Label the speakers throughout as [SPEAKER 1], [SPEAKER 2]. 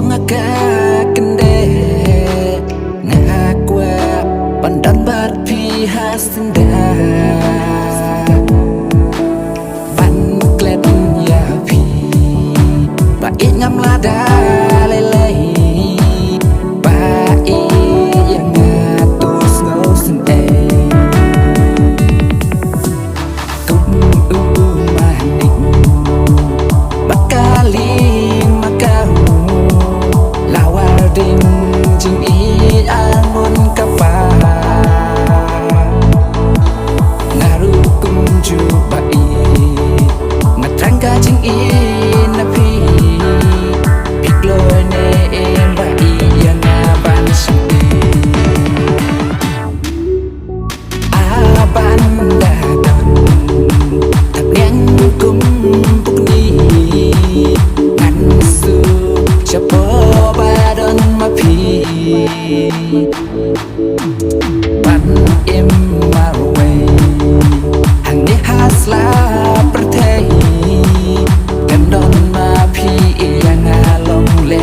[SPEAKER 1] ngaka kende ngakwa pandan bat pi hasenda ban klet ya pi ba ingam lada lele ba yang ngatus ngosen kum manik makaling makau lawar ding jing i angon kapa ngaru kum ju ba i ngatrangka jing i na pi piklo ne ba i yang aban sudi aban datang tak yang kum pukni ngan su chapo badan ma pi ban im marwe hang hasla pertei kandon ma pi yang along le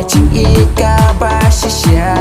[SPEAKER 1] ching ika ba shisha